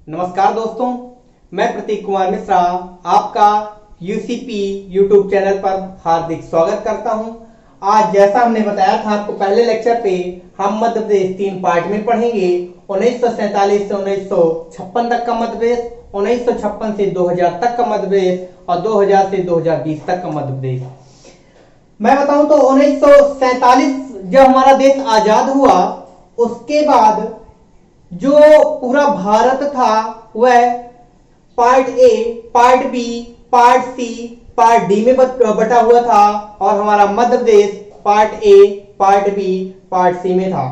नमस्कार दोस्तों, मैं प्रतीक कुमार मिश्रा आपका यूसीपी यूट्यूब चैनल पर हार्दिक स्वागत करता हूं। आज जैसा हमने बताया था आपको पहले लेक्चर पे, हम मध्य प्रदेश 3 पार्ट में पढ़ेंगे। 1947 से 1956 तक का मध्य प्रदेश, 1956 से 2000 तक का मध्य प्रदेश और 2000 से 2020 तक का मध्य प्रदेश। मैं बताऊं तो 1947 जब हमारा देश आजाद हुआ, उसके बाद जो पूरा भारत था वह part A, part B, part C, part D में बटा हुआ था और हमारा Madhya Pradesh part A, part B, part C में था।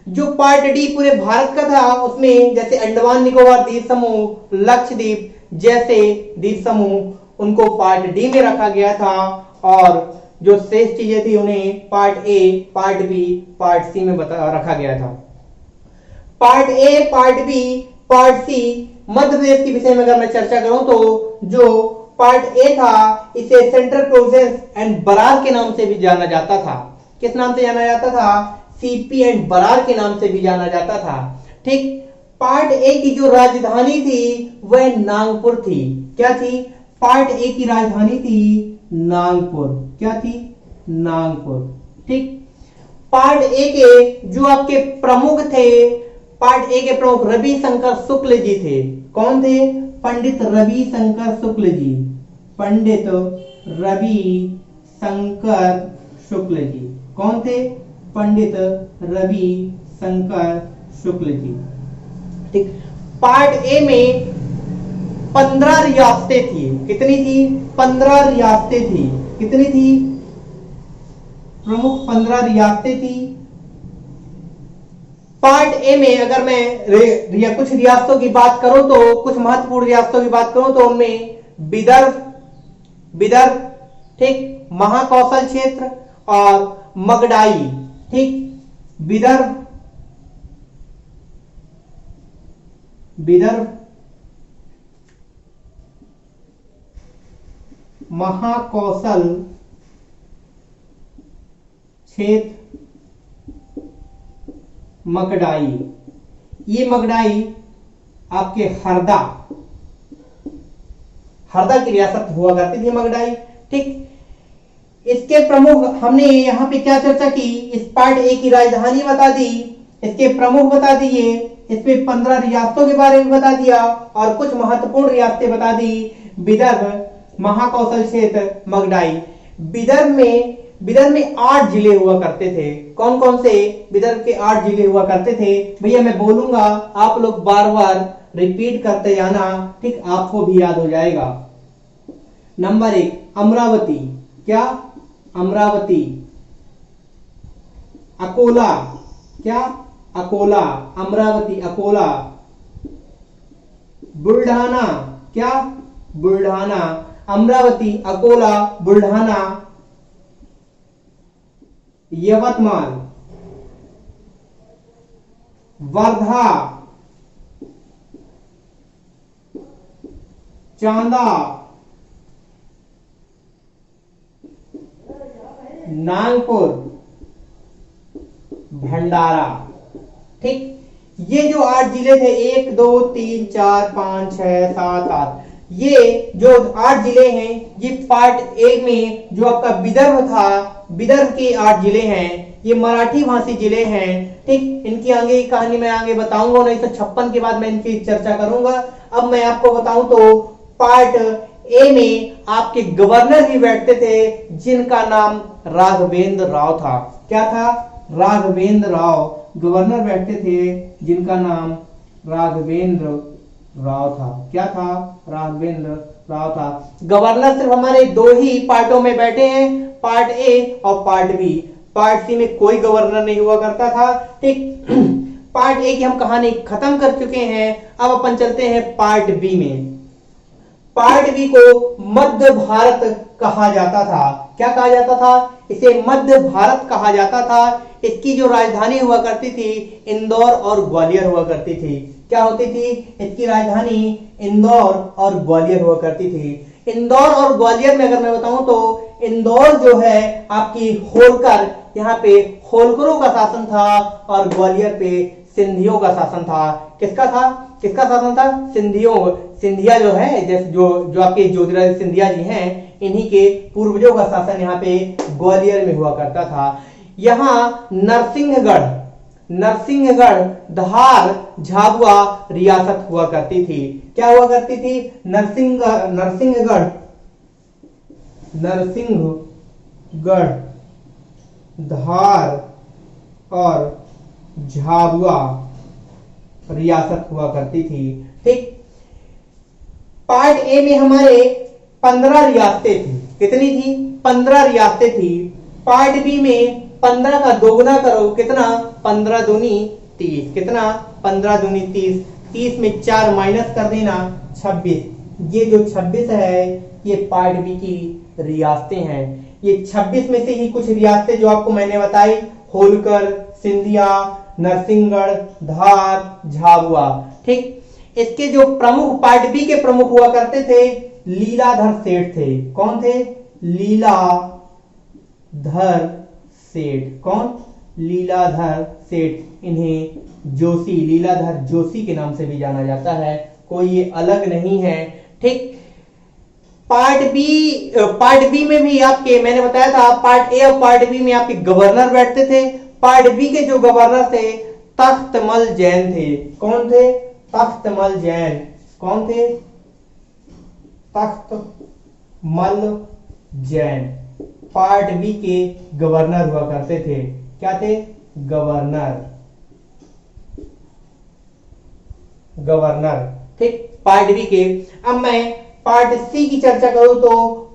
जो पार्ट डी पूरे भारत का था, उसमें जैसे अंडमान निकोबार द्वीप समूह, लक्षद्वीप जैसे द्वीप समूह, उनको पार्ट डी में रखा गया था और जो शेष चीजें थी उन्हें part A, part B, part C में रखा गया था। Part A, part B, part C, Madhya Pradesh के विषय में अगर मैं चर्चा करूं तो जो पार्ट ए था, इसे सेंट्रल प्रोविंस एंड बरार के नाम से भी जाना जाता था। किस नाम से जाना जाता था? सीपी एंड बरार के नाम से भी जाना जाता था। ठीक, पार्ट ए की जो राजधानी थी वह नागपुर थी। क्या थी? पार्ट ए की राजधानी थी नागपुर। क्या थी? नागपुर। ठीक, पार्ट ए के जो आपके प्रमुख थे, पार्ट ए के प्रमुख रविशंकर शुक्ल जी थे। कौन थे? पंडित रविशंकर शुक्ल जी। पंडित रविशंकर शुक्ल जी कौन थे? पंडित रविशंकर शुक्ल जी। ठीक, पार्ट ए में 15 रियासतें थी। कितनी थी? 15 रियासतें थी। कितनी थी? प्रमुख 15 रियासतें थी। पार्ट ए में अगर मैं कुछ रियासतों की बात करूं तो, कुछ महत्वपूर्ण रियासतों की बात करूं तो उनमें विदर्भ, ठीक, महाकौशल क्षेत्र और मगडाई। ठीक, विदर्भ, महाकौशल क्षेत्र, मगडाई। ये मगडाई आपके हरदा की रियासत हुआ करती थी मगडाई। ठीक, इसके प्रमुख हमने यहां पे क्या चर्चा की? इस पार्ट ए की राजधानी बता दी, इसके प्रमुख बता दिए, इसमें 15 रियासतों के बारे में बता दिया और कुछ महत्वपूर्ण रियासतें बता दी। विदर्भ, महाकौशल क्षेत्र, मगडाई। विदर्भ में 8 जिले हुआ करते थे। कौन कौन से? विदर्भ के 8 जिले हुआ करते थे। भैया मैं बोलूंगा, आप लोग बार बार रिपीट करते जाना। ठीक, आपको भी याद हो जाएगा। नंबर 1 अमरावती। क्या? अमरावती। अकोला। क्या? अकोला। अमरावती, अकोला। बुल्ढाना। क्या? बुल्ढाना। अमरावती, अकोला, बुल्ढाना, यवतमाल, वर्धा, चांदा, नागपुर, भंडारा। ठीक, ये जो 8 जिले थे, 1 2 3 4 5 6 7 8, ये जो 8 जिले हैं, ये पार्ट ए में जो आपका विदर्भ था, विदर्भ के 8 जिले हैं। ये मराठी भाषी जिले हैं। ठीक, इनकी आगे की कहानी मैं आगे बताऊंगा। 1956 के बाद मैं इनकी चर्चा करूंगा। अब मैं आपको बताऊं तो पार्ट ए में आपके गवर्नर भी बैठते थे, जिनका नाम राघवेंद्र राव था। क्या था? राघवेंद्र राव गवर्नर बैठते थे, जिनका नाम राघवेंद्र राव था। क्या था? राघवेंद्र राव था। गवर्नर सिर्फ हमारे 2 ही पार्टों में बैठे हैं, पार्ट ए और पार्ट बी। पार्ट सी में कोई गवर्नर नहीं हुआ करता था। ठीक, पार्ट ए की हम कहानी खत्म कर चुके हैं। अब अपन चलते हैं पार्ट बी में। पार्ट बी को मध्य भारत कहा जाता था। क्या कहा जाता था? इसे मध्य भारत कहा जाता था। इसकी जो राजधानी हुआ करती थी, इंदौर और ग्वालियर हुआ करती थी। क्या होती थी? इसकी राजधानी इंदौर और ग्वालियर हुआ करती थी। इंदौर और ग्वालियर में अगर मैं बताऊं तो इंदौर जो है आपकी होलकर, यहाँ पे होलकरों का शासन था और ग्वालियर पे सिंधियों का शासन था। किसका शासन था? सिंधिया जो है, जैसे जो आपके ज्योतिरादित्य सिंधिया जी हैं, इन्हीं के पूर्वजों का शासन यहाँ पे ग्वालियर में हुआ करता था। यहाँ नरसिंहगढ़, धार, झाबुआ रियासत हुआ करती थी। क्या हुआ करती थी? नरसिंहगढ़, धार और झाबुआ रियासत हुआ करती थी। ठीक। पार्ट ए में हमारे 15 रियासतें थी। कितनी थी? 15 रियासतें थी। पार्ट बी में 15 का दोगुना करो, कितना? 15 दूनी 30। कितना? 15 दूनी 30। 30 में 4 माइनस कर देना, 26। ये जो 26 है ये पार्ट बी की रियासतें हैं। ये 26 में से ही कुछ रियासतें जो आपको मैंने बताई, होलकर, सिंधिया, नरसिंहगढ़, धार, झाबुआ। ठीक। इसके जो प्रमुख, पार्ट बी के प्रमुख हुआ करते थे, लीलाधर सेठ थे। कौन थे? लीलाधर सेठ। कौन? लीलाधर सेठ। इन्हें लीलाधर जोशी के नाम से भी जाना जाता है, कोई ये अलग नहीं है। ठीक। पार्ट बी में भी आपके, मैंने बताया था, पार्ट ए और पार्ट बी में आपके गवर्नर बैठते थे। पार्ट बी के जो गवर्नर थे तख्तमल जैन थे। कौन थे? तख्तमल जैन। कौन थे? तख्तमल जैन पार्ट बी के गवर्नर हुआ करते थे। क्या थे? गवर्नर। ठीक। पार्ट बी के। अब मैं पार्ट सी की चर्चा करूं तो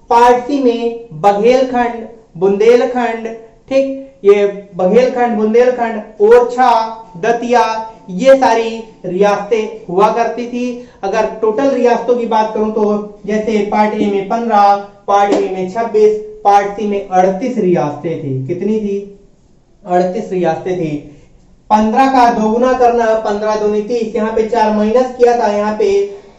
पार्ट सी में बघेलखंड, बुंदेलखंड, ठीक, ये बघेलखंड, बुंदेलखंड, ओरछा, दतिया, ये सारी रियासतें हुआ करती थी। अगर टोटल रियासतों की बात करूं तो जैसे पार्ट ए में 15, पार्ट बी में 26, पार्ट सी में 38 रियासतें थी। कितनी थी? 38 रियासतें थी। 15 का दोगुना करना, 15 दूनी 30, यहाँ पे 4 माइनस किया था, यहाँ पे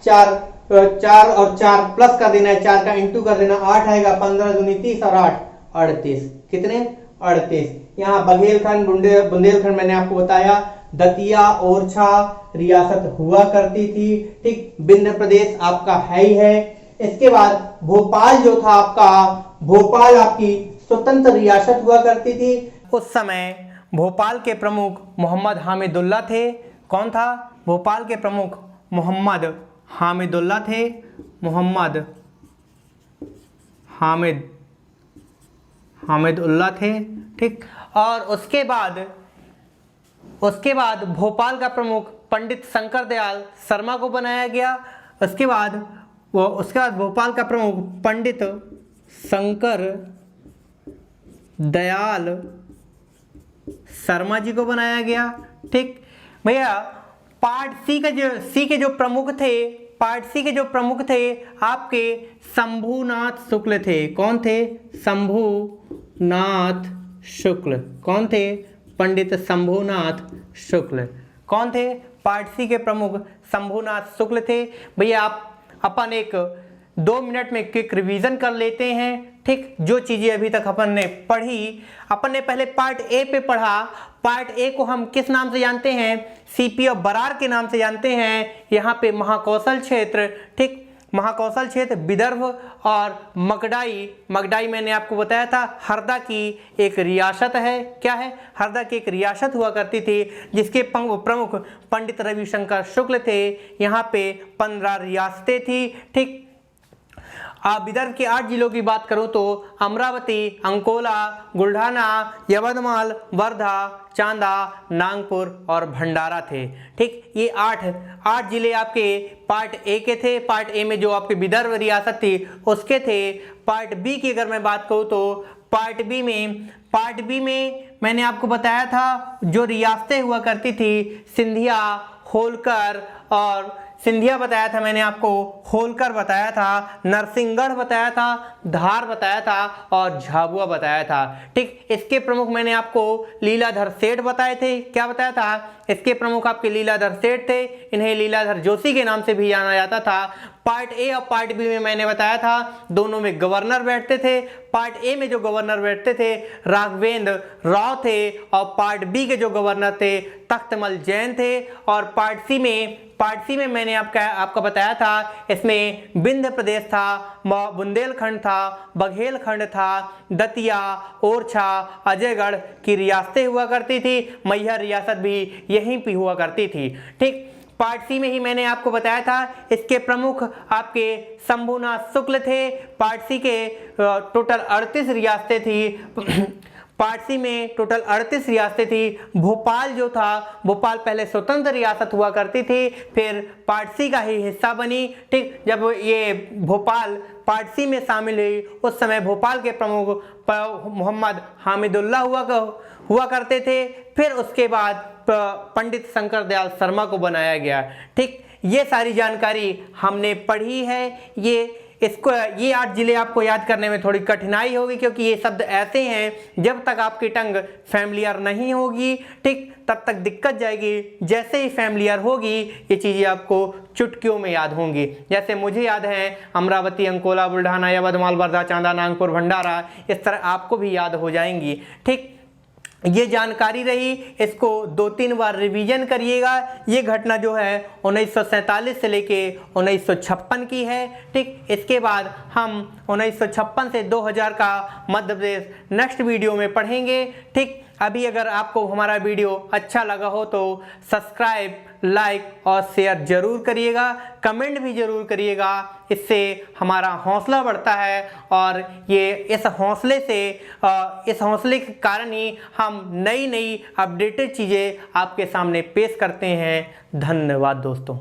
4 और 4 प्लस कर देना है, 4 का इंटू कर देना, 8 आएगा। 15 दूनी 30 और 8 38। कितने? 38। यहाँ बघेलखंड, बुंदेलखंड मैंने आपको बताया, दतिया, ओरछा रियासत हुआ करती थी। ठीक। विंध्य प्रदेश आपका है ही है। इसके बाद भोपाल जो था आपका, भोपाल आपकी स्वतंत्र रियासत हुआ करती थी। उस समय भोपाल के प्रमुख मोहम्मद हामिदुल्ला थे। कौन था? भोपाल के प्रमुख मोहम्मद हामिदुल्ला थे। मोहम्मद हामिदुल्ला थे। ठीक। और उसके बाद भोपाल का प्रमुख पंडित शंकर दयाल शर्मा को बनाया गया। उसके बाद भोपाल का प्रमुख पंडित शंकर दयाल शर्मा जी को बनाया गया। ठीक भैया। पार्ट सी के जो प्रमुख थे आपके शंभुनाथ शुक्ल थे। कौन थे? शंभुनाथ शुक्ल। कौन थे? पंडित शंभुनाथ शुक्ल। कौन थे? पार्ट सी के प्रमुख शंभुनाथ शुक्ल थे। भैया आप अपन एक 2 मिनट में क्विक रिवीजन कर लेते हैं। ठीक। जो चीजें अभी तक अपन ने पढ़ी, अपन ने पहले पार्ट ए पे पढ़ा। पार्ट ए को हम किस नाम से जानते हैं? सीपी ऑफ बरार के नाम से जानते हैं। यहाँ पे महाकौशल क्षेत्र, ठीक, महाकौशल क्षेत्र, विदर्भ और मगडाई मैंने आपको बताया था हरदा की एक रियासत है। क्या है? हरदा की एक रियासत हुआ करती थी, जिसके प्रमुख पंडित रविशंकर शुक्ल थे। यहाँ पे 15 रियासतें थी। ठीक। विदर्भ के 8 जिलों की बात करूं तो अमरावती, अंकोला, बुल्ढाना, यवतमाल, वर्धा, चांदा, नागपुर और भंडारा थे। ठीक। ये 8 जिले आपके पार्ट ए के थे। पार्ट ए में जो आपके विदर्भ रियासत थी उसके थे। पार्ट बी की अगर मैं बात करूं तो पार्ट बी में मैंने आपको बताया था जो रियासतें हुआ करती थी, सिंधिया, होलकर और सिंधिया बताया था मैंने आपको, होलकर बताया था, नरसिंहगढ़ बताया था, धार बताया था और झाबुआ बताया था। ठीक। इसके प्रमुख मैंने आपको लीलाधर सेठ बताए थे। क्या बताया था? इसके प्रमुख आपके लीलाधर सेठ थे, इन्हें लीलाधर जोशी के नाम से भी जाना जाता था। पार्ट ए और पार्ट बी में मैंने बताया था दोनों में गवर्नर बैठते थे। पार्ट ए में जो गवर्नर बैठते थे राघवेंद्र राव थे और पार्ट बी के जो गवर्नर थे तख्तमल जैन थे। और पार्ट सी में मैंने आपका बताया था, इसमें विंध्य प्रदेश था, बुंदेलखंड था, बघेलखंड था, दतिया, ओरछा, अजयगढ़ की रियासतें हुआ करती थी। मैहर रियासत भी यहीं पे हुआ करती थी। ठीक, पार्ट सी में ही मैंने आपको बताया था इसके प्रमुख आपके शंभुनाथ शुक्ल थे। पार्ट सी के टोटल 38 रियासतें थी। पार्ट सी में टोटल 38 रियासतें थी। भोपाल जो था, भोपाल पहले स्वतंत्र रियासत हुआ करती थी, फिर पार्ट सी का ही हिस्सा बनी। ठीक, जब ये भोपाल पार्ट सी में शामिल हुई उस समय भोपाल के प्रमुख मोहम्मद हामिदुल्लाह हुआ करते थे। फिर उसके बाद पंडित शंकर दयाल शर्मा को बनाया गया। ठीक, ये सारी जानकारी हमने पढ़ी है। ये 8 जिले आपको याद करने में थोड़ी कठिनाई होगी क्योंकि ये शब्द ऐसे हैं जब तक आपकी टंग फैमिलियर नहीं होगी, ठीक, तब तक दिक्कत जाएगी। जैसे ही फैमिलियर होगी ये चीज़ें आपको चुटकियों में याद होंगी। जैसे मुझे याद है अमरावती, अंकोला, बुल्ढाना, यवतमाल, वर्धा, चांदा, नागपुर, भंडारा, इस तरह आपको भी याद हो जाएंगी। ठीक, ये जानकारी रही, इसको 2-3 बार रिवीजन करिएगा। ये घटना जो है 1947 से लेके 1956 की है। ठीक, इसके बाद हम 1956 से 2000 का मध्य प्रदेश नेक्स्ट वीडियो में पढ़ेंगे। ठीक, अभी अगर आपको हमारा वीडियो अच्छा लगा हो तो सब्सक्राइब, लाइक और शेयर जरूर करिएगा, कमेंट भी जरूर करिएगा। इससे हमारा हौसला बढ़ता है और ये इस हौसले के कारण ही हम नई अपडेटेड चीज़ें आपके सामने पेश करते हैं। धन्यवाद दोस्तों।